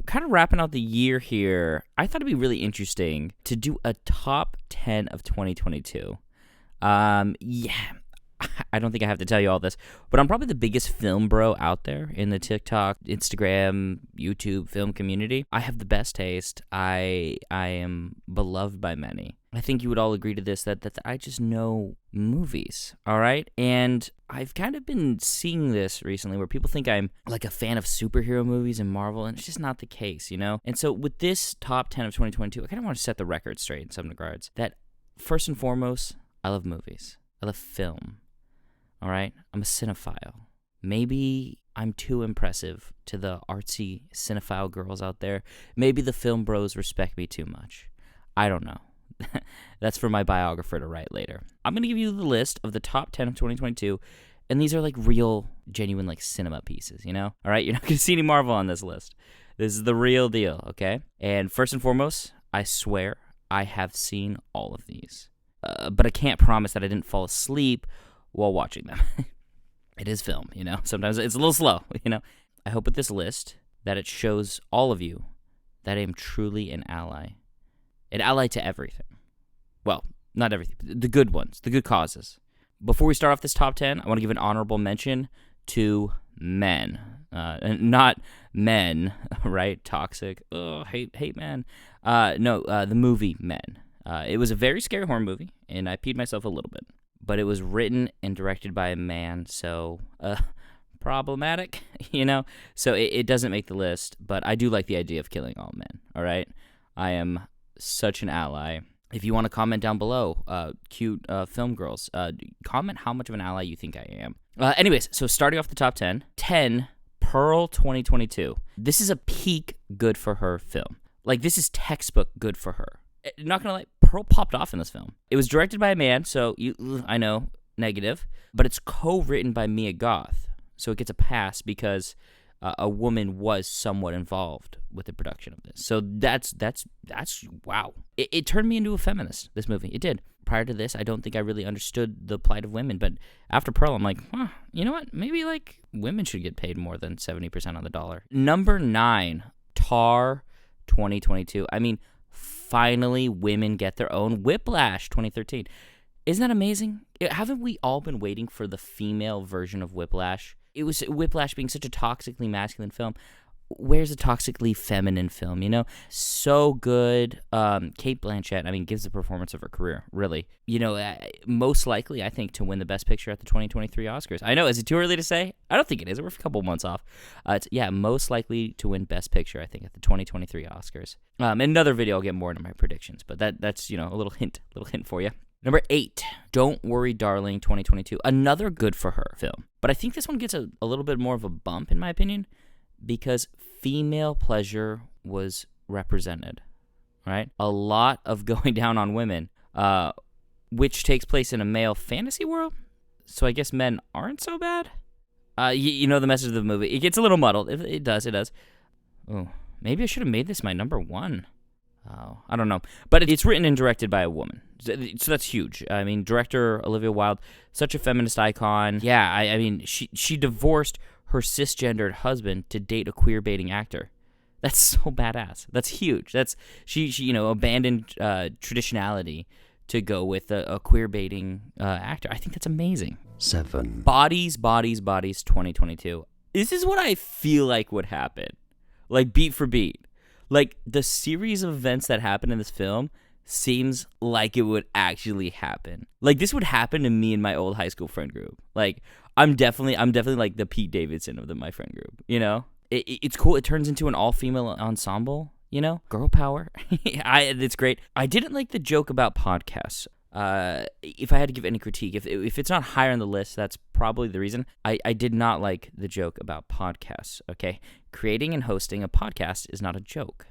kind of wrapping out the year here, I thought it'd be really interesting to do a top 10 of 2022. Yeah, I don't think I have to tell you all this, but I'm probably the biggest film bro out there in the TikTok, Instagram, YouTube film community. I have the best taste. I am beloved by many. I think you would all agree to this, that I just know movies, all right? And I've kind of been seeing this recently where people think I'm like a fan of superhero movies and Marvel, and it's just not the case, you know? And so with this top 10 of 2022, I kind of want to set the record straight in some regards, that first and foremost, I love movies. I love film, all right? I'm a cinephile. Maybe I'm too impressive to the artsy cinephile girls out there. Maybe the film bros respect me too much. I don't know. That's for my biographer to write later. I'm going to give you the list of the top 10 of 2022, and these are like real, genuine, like cinema pieces, you know? All right, you're not going to see any Marvel on this list. This is the real deal, okay? And first and foremost, I swear I have seen all of these. But I can't promise that I didn't fall asleep while watching them. It is film, you know? Sometimes it's a little slow, you know? I hope with this list that it shows all of you that I am truly an ally. An ally to everything. Well, not everything. The good ones. The good causes. Before we start off this top 10, I want to give an honorable mention to men. Not men, right? Toxic. Oh, hate men. No, the movie Men. It was a very scary horror movie, and I peed myself a little bit. But it was written and directed by a man, so problematic, you know? So it doesn't make the list, but I do like the idea of killing all men, all right? I am such an ally. If you want to comment down below, cute film girls, comment how much of an ally you think I am. Anyways, so starting off the top 10, Pearl 2022. This is a peak good for her film. Like, this is textbook good for her. Not gonna lie, Pearl popped off in this film. It was directed by a man, so I know, negative, but it's co-written by Mia Goth, so it gets a pass because a woman was somewhat involved with the production of this. So that's wow. It turned me into a feminist, this movie. It did. Prior to this, I don't think I really understood the plight of women, but after Pearl, I'm like, you know what? Maybe, like, women should get paid more than 70% on the dollar. Number 9, Tar 2022. I mean, finally, women get their own. Whiplash 2013. Isn't that amazing? Haven't we all been waiting for the female version of Whiplash? It was Whiplash being such a toxically masculine film. Where's a toxically feminine film, you know? So good. Cate Blanchett, I mean, gives the performance of her career, really. You know, most likely, I think, to win the Best Picture at the 2023 Oscars. I know, is it too early to say? I don't think it is. We're a couple months off. Most likely to win Best Picture, I think, at the 2023 Oscars. In another video, I'll get more into my predictions, but that's, you know, a little hint for you. Number 8, Don't Worry, Darling, 2022. Another good for her film. But I think this one gets a little bit more of a bump, in my opinion, because female pleasure was represented, right? A lot of going down on women, which takes place in a male fantasy world. So I guess men aren't so bad. You know the message of the movie. It gets a little muddled. It does. Oh, maybe I should have made this my number 1. Oh, I don't know. But it's written and directed by a woman. So that's huge. I mean, director Olivia Wilde, such a feminist icon. Yeah, I mean, she divorced her cisgendered husband to date a queer-baiting actor. That's so badass. That's huge. She you know, abandoned traditionality to go with a queer-baiting actor. I think that's amazing. 7. Bodies, 2022. This is what I feel like would happen. Like, beat for beat. Like, the series of events that happen in this film seems like it would actually happen. Like, this would happen to me and my old high school friend group. Like, I'm definitely like the Pete Davidson of my friend group, you know? It's cool. It turns into an all-female ensemble, you know? Girl power. It's great. I didn't like the joke about podcasts. If I had to give any critique, if it's not higher on the list, that's probably the reason. I did not like the joke about podcasts, okay? Creating and hosting a podcast is not a joke,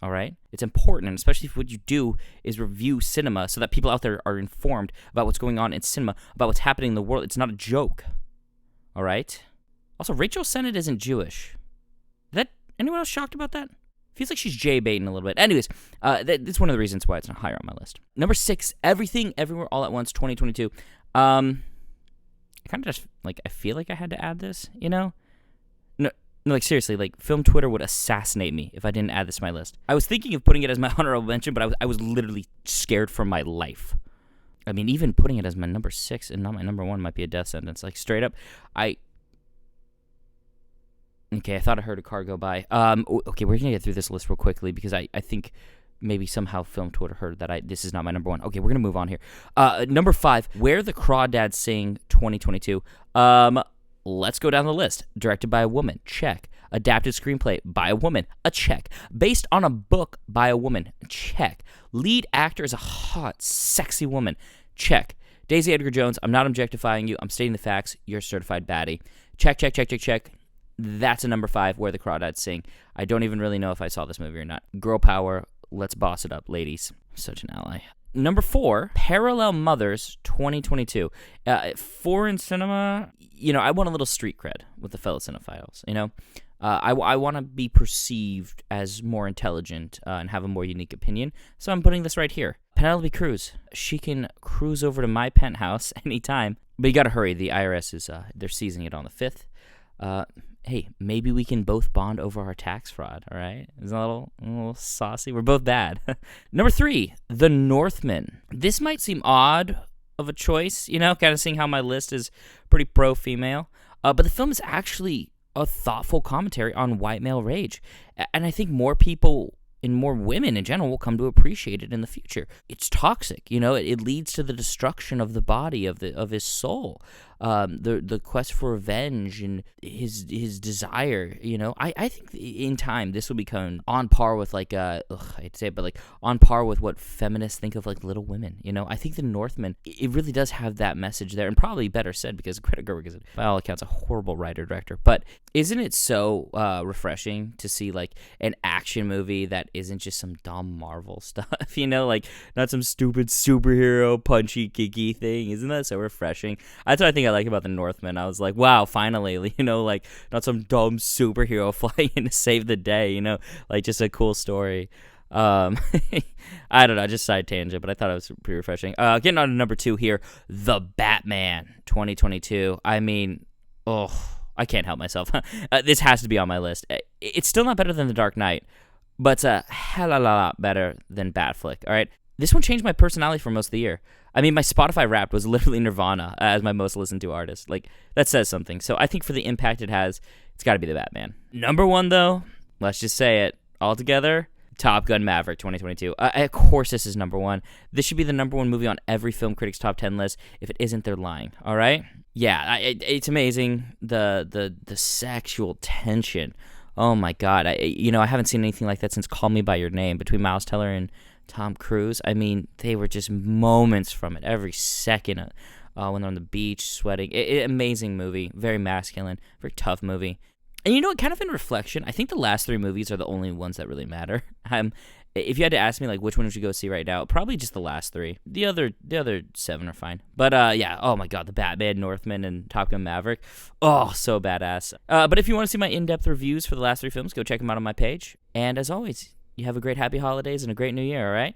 all right? It's important, and especially if what you do is review cinema so that people out there are informed about what's going on in cinema, about what's happening in the world. It's not a joke, all right? Also, Rachel Sennett isn't Jewish. Anyone else shocked about that? Feels like she's J-baiting a little bit. Anyways, that's one of the reasons why it's not higher on my list. Number 6, Everything, Everywhere, All at Once, 2022. I kind of just, like, I feel like I had to add this, you know? No, No, like seriously, like film Twitter would assassinate me if I didn't add this to my list. I was thinking of putting it as my honorable mention, but I was literally scared for my life. I mean, even putting it as my number 6 and not my number 1 might be a death sentence. Like straight up, Okay, I thought I heard a car go by. Okay, we're gonna get through this list real quickly because I think maybe somehow film Twitter heard that this is not my number 1. Okay, we're gonna move on here. Number 5, Where the Crawdads Sing 2022. Let's go down the list. Directed by a woman, check. Adapted screenplay by a woman, a check. Based on a book by a woman, check. Lead actor is a hot, sexy woman, check. Daisy Edgar Jones, I'm not objectifying you. I'm stating the facts. You're a certified baddie. Check, check, check, check, check. That's a number 5, Where the Crawdads Sing. I don't even really know if I saw this movie or not. Girl power. Let's boss it up, ladies. Such an ally. Number 4, Parallel Mothers 2022. Foreign cinema, I want a little street cred with the fellow cinephiles, I want to be perceived as more intelligent and have a more unique opinion, so I'm putting this right here. Penelope Cruz. She can cruise over to my penthouse anytime, but you got to hurry. The IRS is, they're seizing it on the 5th. Hey, maybe we can both bond over our tax fraud, all right? Is that a little saucy? We're both bad. Number 3, The Northman. This might seem odd of a choice, kind of seeing how my list is pretty pro-female, but the film is actually a thoughtful commentary on white male rage, and I think more people and more women in general will come to appreciate it in the future. It's toxic, it leads to the destruction of the body, of his soul, the quest for revenge and his desire. I think in time this will become on par with I hate to say it, but on par with what feminists think of Little Women. I think The Northman, it really does have that message there, and probably better said because Greta Gerwig is, by all accounts, a horrible writer director. But isn't it so refreshing to see an action movie that isn't just some dumb Marvel stuff, not some stupid superhero punchy kicky thing? Isn't that so refreshing? That's what I think I like about The Northman. I was like, wow, finally, not some dumb superhero flying in to save the day, just a cool story. I don't know, just side tangent, but I thought it was pretty refreshing. Getting on to number 2 here, The Batman 2022. I mean, I can't help myself. This has to be on my list. It's still not better than The Dark Knight, but it's a hell of a lot better than Batflick, all right? This one changed my personality for most of the year. I mean, my Spotify Wrapped was literally Nirvana as my most listened to artist. That says something. So I think for the impact it has, it's got to be The Batman. Number 1, though, let's just say it all together, Top Gun Maverick 2022. Of course this is number 1. This should be the number 1 movie on every film critic's top 10 list. If it isn't, they're lying, all right? Yeah, it's amazing. The sexual tension. Oh, my God. I haven't seen anything like that since Call Me By Your Name between Miles Teller and Tom Cruise. I mean, they were just moments from it every second when they're on the beach sweating. Amazing movie, very masculine, very tough movie. And kind of in reflection, I think the last 3 movies are the only ones that really matter. If you had to ask me which one would you go see right now, probably just the last 3. The other 7 are fine. But yeah, oh my God, the Batman, Northman, and Top Gun Maverick. Oh, so badass. But if you want to see my in-depth reviews for the last 3 films, go check them out on my page. And as always, you have a great happy holidays and a great new year, all right?